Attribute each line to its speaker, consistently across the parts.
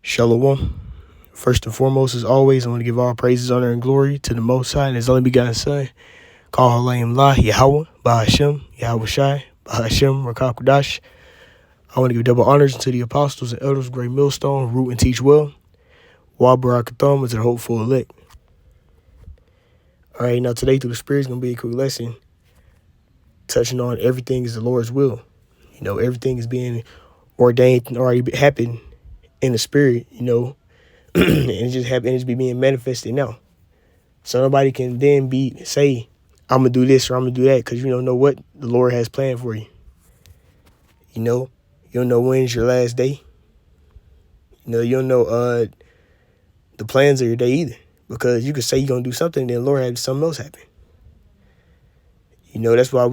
Speaker 1: Shalom. First and foremost, as always, I want to give all praises, honor, and glory to the Most High and His only begotten Son, called Halayim La, Yahweh, Bahashem, Yahweh Shai, Bahashem, Rakah Kodash. I want to give double honors to the apostles and elders of Great Millstone, root and teach well. Wa Barakatham, and to the hopeful elect. All right, now today through the Spirit is going to be a quick lesson touching on everything is the Lord's will. You know, everything is being ordained and already happened in the Spirit, you know, and it just happens to be being manifested now. So nobody can then say, I'm going to do this or I'm going to do that, because you don't know what the Lord has planned for you. You know, you don't know when's your last day. You know, you don't know the plans of your day either, because you could say you're going to do something and then the Lord had something else happen. You know, that's why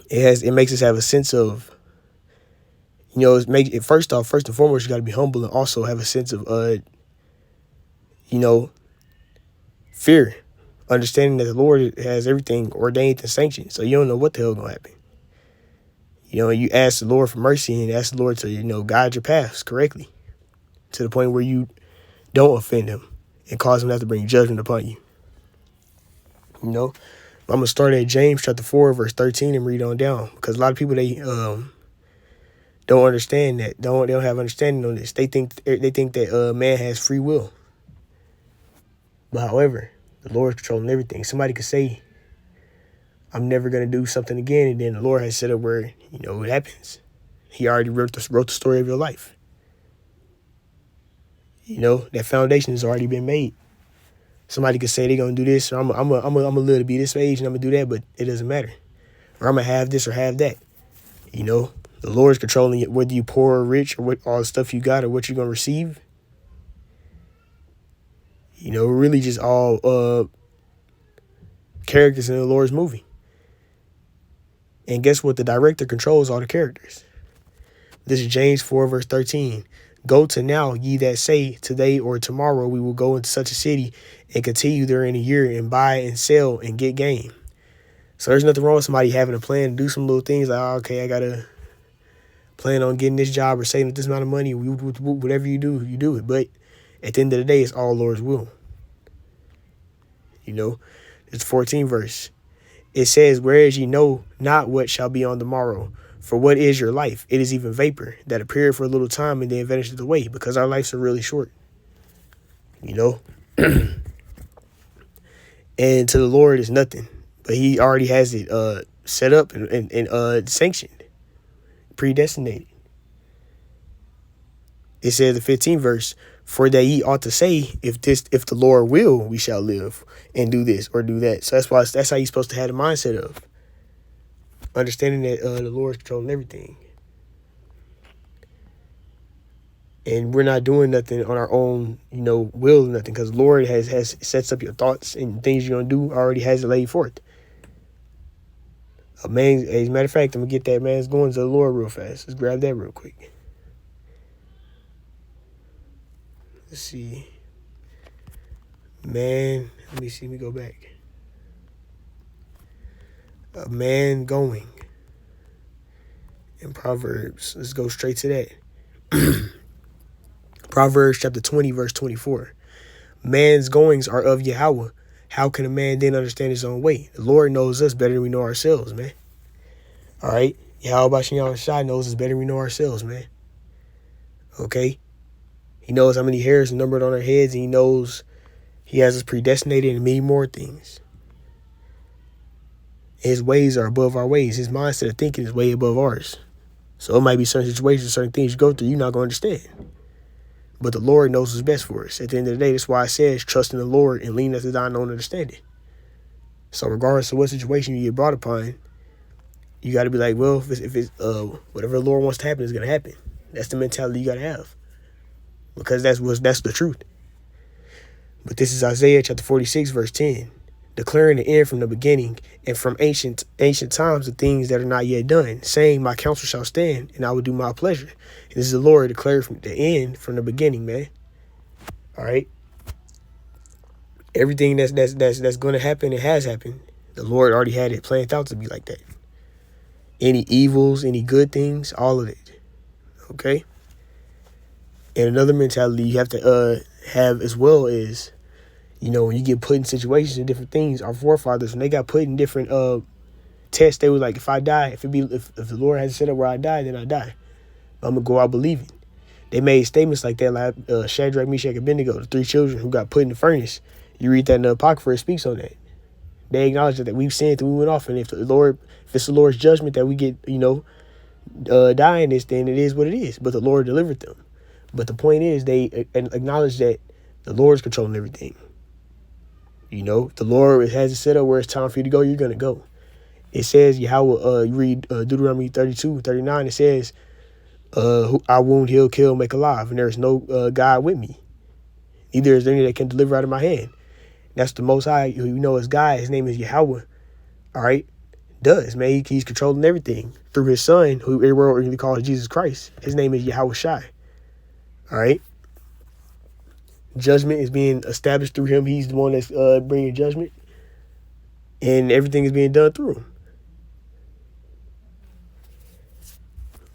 Speaker 1: it makes us have a sense of, you know, first and foremost, you got to be humble and also have a sense of, you know, fear, understanding that the Lord has everything ordained and sanctioned. So you don't know what the hell going to happen. You know, you ask the Lord for mercy and ask the Lord to, you know, guide your paths correctly to the point where you don't offend him and cause him to have to bring judgment upon you. You know, I'm going to start at James chapter 4, verse 13 and read on down, because a lot of people, they don't understand that. They don't have understanding on this. They think that man has free will. But however, the Lord is controlling everything. Somebody could say, I'm never going to do something again, and then the Lord has set up where, you know, it happens. He already wrote the story of your life. You know, that foundation has already been made. Somebody could say they're going to do this, or I'm gonna live to be this age, and I'm going to do that, but it doesn't matter. Or I'm going to have this or have that. You know, the Lord's controlling it, whether you poor or rich, or what all the stuff you got, or what you're going to receive. You know, really just all characters in the Lord's movie. And guess what? The director controls all the characters. This is James 4, verse 13. Go to now, ye that say, today or tomorrow we will go into such a city and continue there in a year and buy and sell and get gain. So there's nothing wrong with somebody having a plan to do some little things like, oh, okay, I got to plan on getting this job or saving this amount of money. Whatever you do it. But at the end of the day, it's all Lord's will. You know, it's 14 verse. It says, whereas ye know not what shall be on the morrow. For what is your life? It is even vapor that appeared for a little time and then vanished away, because our lives are really short. You know? And to the Lord is nothing. But he already has it set up and sanctioned, predestinated. It says the 15th verse, for that ye ought to say, if the Lord will, we shall live and do this or do that. So that's how you're supposed to have the mindset of understanding that the Lord's controlling everything. And we're not doing nothing on our own, you know, will or nothing, because the Lord has sets up your thoughts and things you're going to do, already has it laid forth. As a matter of fact, I'm going to get that man's going to the Lord real fast. Let's grab that real quick. Let's see. Man, let me go back. A man going. In Proverbs. Let's go straight to that. Proverbs chapter 20, verse 24. Man's goings are of Yahweh. How can a man then understand his own way? The Lord knows us better than we know ourselves, man. All right? Yahweh Bashem Shai knows us better than we know ourselves, man. Okay? He knows how many hairs are numbered on our heads, and he knows he has us predestinated and many more things. His ways are above our ways. His mindset of thinking is way above ours. So it might be certain situations, certain things you go through, you're not going to understand. But the Lord knows what's best for us. At the end of the day, that's why it says, trust in the Lord and lean not to thine own understanding. So regardless of what situation you get brought upon, you got to be like, well, if it's whatever the Lord wants to happen is going to happen. That's the mentality you got to have. Because that's the truth. But this is Isaiah chapter 46, verse 10. Declaring the end from the beginning, and from ancient times the things that are not yet done, saying, my counsel shall stand, and I will do my pleasure. And this is the Lord declared from the end from the beginning, man. All right. Everything that's going to happen, it has happened. The Lord already had it planned out to be like that. Any evils, any good things, all of it. Okay. And another mentality you have to have as well is, when you get put in situations and different things, our forefathers, when they got put in different tests, they was like, if I die, if the Lord has set up where I die, then I die. I'm gonna go out believing. They made statements like that, like Shadrach, Meshach, and Abednego, the three children who got put in the furnace. You read that in the Apocrypha, it speaks on that. They acknowledge that we've sinned and we went off, and if it's the Lord's judgment that we get, die in this, then it is what it is. But the Lord delivered them. But the point is, they acknowledge that the Lord's controlling everything. The Lord has it set up where it's time for you to go, you're gonna go. It says, Yahweh, you read Deuteronomy 32, 39, it says, I wound, heal, kill, make alive, and there is no God with me. Neither is there any that can deliver out of my hand. That's the Most High, is God. His name is Yahweh. All right? Does, man. He's controlling everything through his son, who everyone really calls Jesus Christ. His name is Yahweh Shai. All right? Judgment is being established through him. He's the one that's bringing judgment. And everything is being done through him.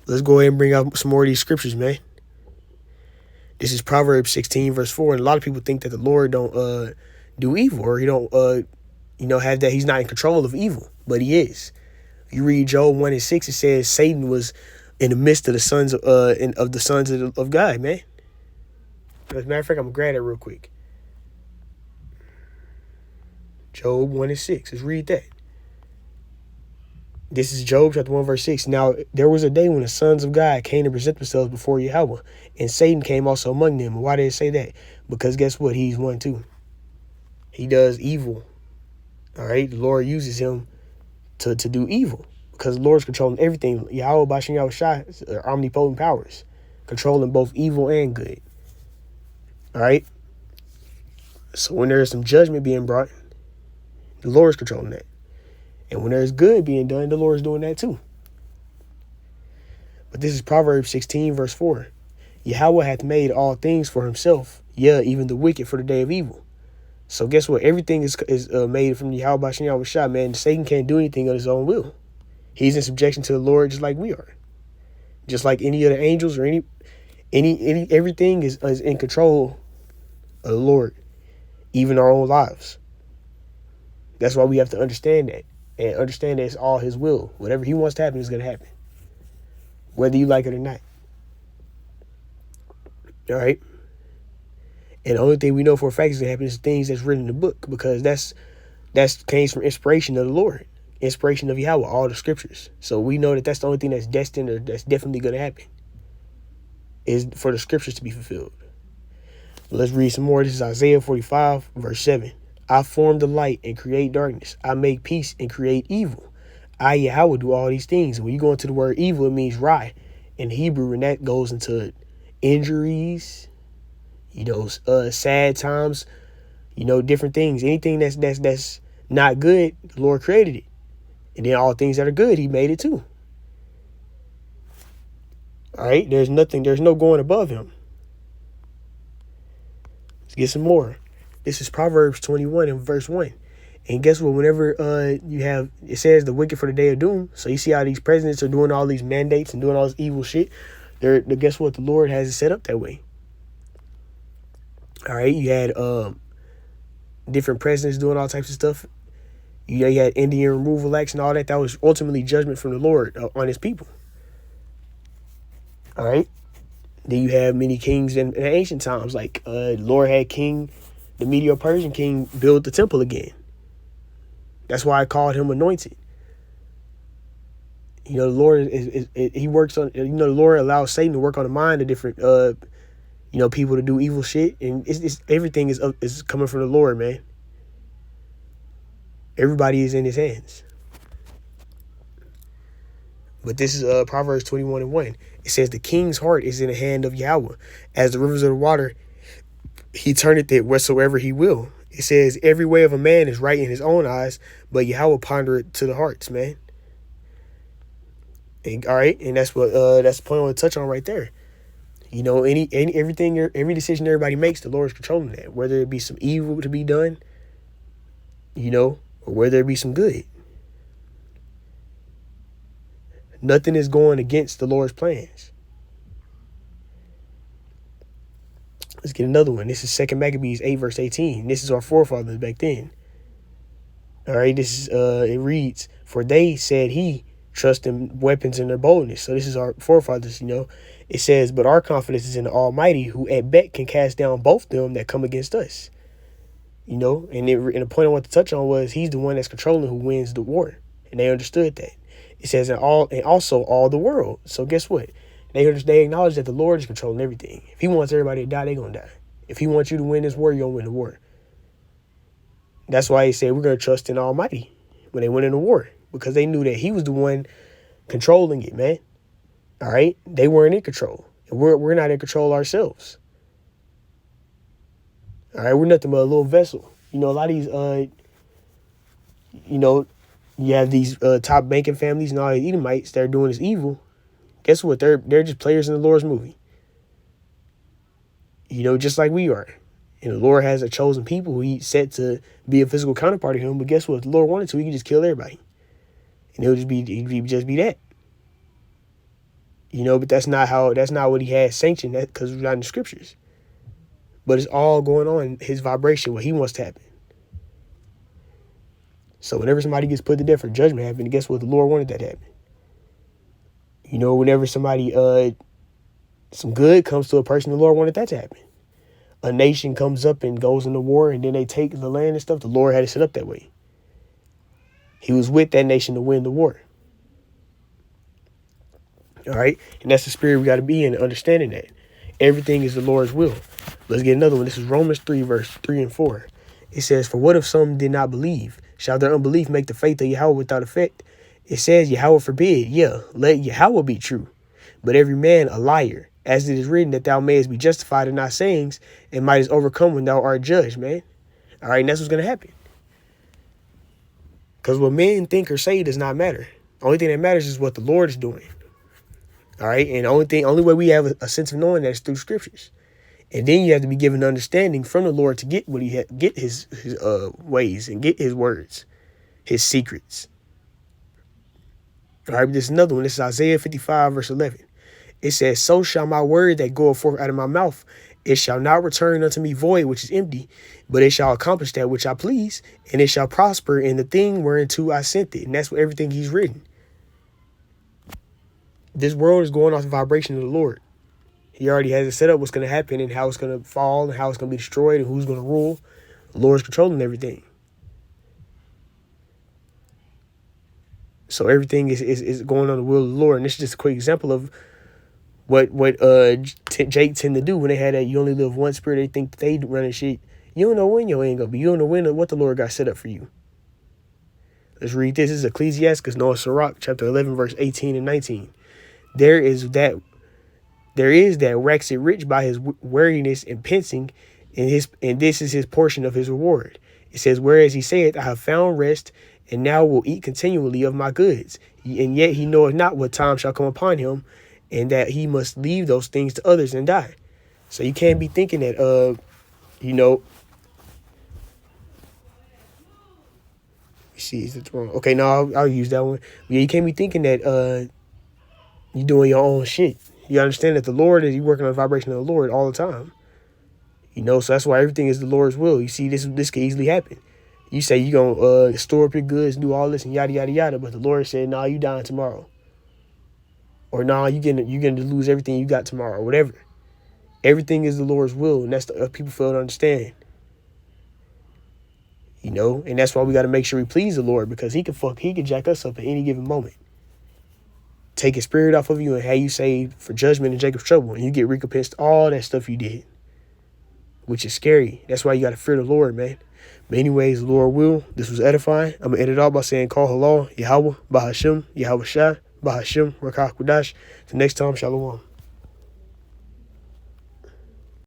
Speaker 1: Let's go ahead and bring out some more of these scriptures, man. This is Proverbs 16, verse 4. And a lot of people think that the Lord don't do evil, or he don't, have that. He's not in control of evil, but he is. You read Job 1 and 6, it says Satan was in the midst of the sons of the sons of God, man. As a matter of fact, I'm going to grab that real quick. Job 1 and 6. Let's read that. This is Job chapter 1, verse 6. Now, there was a day when the sons of God came to present themselves before Yahweh, and Satan came also among them. Why did it say that? Because guess what? He's one too. He does evil. All right? The Lord uses him to do evil because the Lord's controlling everything. Yahweh Bashem Yahweh Shai are omnipotent powers, controlling both evil and good. All right? So when there's some judgment being brought, the Lord's controlling that. And when there's good being done, the Lord's doing that too. But this is Proverbs 16, verse 4. Yahweh hath made all things for himself, even the wicked for the day of evil. So guess what? Everything is made from Yahweh Bashem Yahweh Shai, man. Satan can't do anything of his own will. He's in subjection to the Lord just like we are. Just like any of the angels or everything is in control of the Lord, even our own lives. That's why we have to understand that. And understand that it's all his will. Whatever he wants to happen is going to happen. Whether you like it or not. All right? And the only thing we know for a fact is going to happen is things that's written in the book. Because that's came from inspiration of the Lord. Inspiration of Yahweh, all the scriptures. So we know that that's the only thing that's destined or that's definitely going to happen. Is for the scriptures to be fulfilled. But let's read some more. This is Isaiah 45, verse 7. I form the light and create darkness. I make peace and create evil. I, Yahweh, do all these things. And when you go into the word evil, it means rai in Hebrew, and that goes into injuries, sad times, different things. Anything that's not good, the Lord created it. And then all things that are good, he made it too. All right, there's no going above him. Let's get some more. This is Proverbs 21 and verse 1. And guess what? Whenever it says the wicked for the day of doom. So you see how these presidents are doing all these mandates and doing all this evil shit. Guess what? The Lord has it set up that way. All right. You had different presidents doing all types of stuff. You had Indian removal acts and all that. That was ultimately judgment from the Lord on his people. All right. Then you have many kings in ancient times. Like the Lord had the Medo-Persian king build the temple again. That's why I called him anointed. The Lord he works on. The Lord allows Satan to work on the mind of different people to do evil shit, and it's everything is coming from the Lord, man. Everybody is in his hands. But this is Proverbs 21 and 1. It says the king's heart is in the hand of Yahweh, as the rivers of the water. He turneth it wheresoever he will. It says every way of a man is right in his own eyes, but Yahweh ponder it to the hearts, man. And, all right, and that's the point I want to touch on right there. Every decision everybody makes, the Lord's controlling that. Whether it be some evil to be done, or whether it be some good. Nothing is going against the Lord's plans. Let's get another one. This is 2 Maccabees 8 verse 18. This is our forefathers back then. All right, this is it reads, "For they said he trust in weapons and their boldness." So this is our forefathers, you know. It says, "But our confidence is in the Almighty, who at bet can cast down both them that come against us." You know, and the point I want to touch on was he's the one that's controlling who wins the war, and they understood that. It says, and also all the world. So guess what? They acknowledge that the Lord is controlling everything. If he wants everybody to die, they're going to die. If he wants you to win this war, you're going to win the war. That's why he said we're going to trust in Almighty when they went in the war, because they knew that he was the one controlling it, man. All right? They weren't in control. And we're not in control ourselves. All right? We're nothing but a little vessel. You know, a lot of these, you know, you have these top banking families and all the Edomites that are doing this evil. Guess what? They're just players in the Lord's movie. You know, just like we are. And the Lord has a chosen people who he's set to be a physical counterpart of him. But guess what? If the Lord wanted to, he could just kill everybody. And it'd just be that. You know, but that's not what he has sanctioned, that because it's not in the scriptures. But it's all going on, his vibration, what he wants to happen. So whenever somebody gets put to death for judgment happen, guess what? The Lord wanted that to happen. You know, whenever somebody, some good comes to a person, the Lord wanted that to happen. A nation comes up and goes into war and then they take the land and stuff, the Lord had it set up that way. He was with that nation to win the war. All right? And that's the spirit we got to be in, understanding that. Everything is the Lord's will. Let's get another one. This is Romans 3, verse 3 and 4. It says, "For what if some did not believe? Shall their unbelief make the faith of Yahweh without effect? It says, Yahweh forbid, yeah, let Yahweh be true, but every man a liar, as it is written, that thou mayest be justified in thy sayings, and mightest overcome when thou art judged," man. All right, and that's what's going to happen. Because what men think or say does not matter. The only thing that matters is what the Lord is doing. All right, and the only way we have a sense of knowing that is through scriptures. And then you have to be given understanding from the Lord to get what get his ways and get his words, his secrets. All right, this is another one. This is Isaiah 55, verse 11. It says, "So shall my word that goeth forth out of my mouth, it shall not return unto me void, which is empty, but it shall accomplish that which I please, and it shall prosper in the thing whereunto I sent it." And that's what everything he's written. This world is going off the vibration of the Lord. He already has it set up what's going to happen and how it's going to fall and how it's going to be destroyed and who's going to rule. The Lord's controlling everything. So everything is going on the will of the Lord. And this is just a quick example of what Jake tend to do when they had that you only live one spirit. They think that they running shit. You don't know when your end going to be. You don't know when what the Lord got set up for you. Let's read this. This is Ecclesiastes, Noah Sirach, chapter 11, verse 18 and 19. There is that waxeth rich by his weariness and pensing, and this is his portion of his reward. It says, "Whereas he saith, I have found rest, and now will eat continually of my goods. And yet he knoweth not what time shall come upon him, and that he must leave those things to others and die." So you can't be thinking that, you know, see, is it wrong? Okay, no, I'll use that one. Yeah, you can't be thinking that you're doing your own shit. You understand that the Lord is, you working on the vibration of the Lord all the time. You know, so that's why everything is the Lord's will. You see, this could easily happen. You say you're going to store up your goods, do all this and yada, yada, yada. But the Lord said, "Nah, you dying tomorrow." Or, "Nah, you're going to lose everything you got tomorrow," or whatever. Everything is the Lord's will. And that's the people fail to understand. You know, and that's why we got to make sure we please the Lord, because he can jack us up at any given moment. Take his spirit off of you and have you saved for judgment and Jacob's trouble. And you get recompensed all that stuff you did, which is scary. That's why you got to fear the Lord, man. But anyways, the Lord will. This was edifying. I'm going to end it off by saying, Call halal, Yahweh, Bahashim, Yahweh Shai, Bahashim, Rakah Kudash. Till next time, Shalom.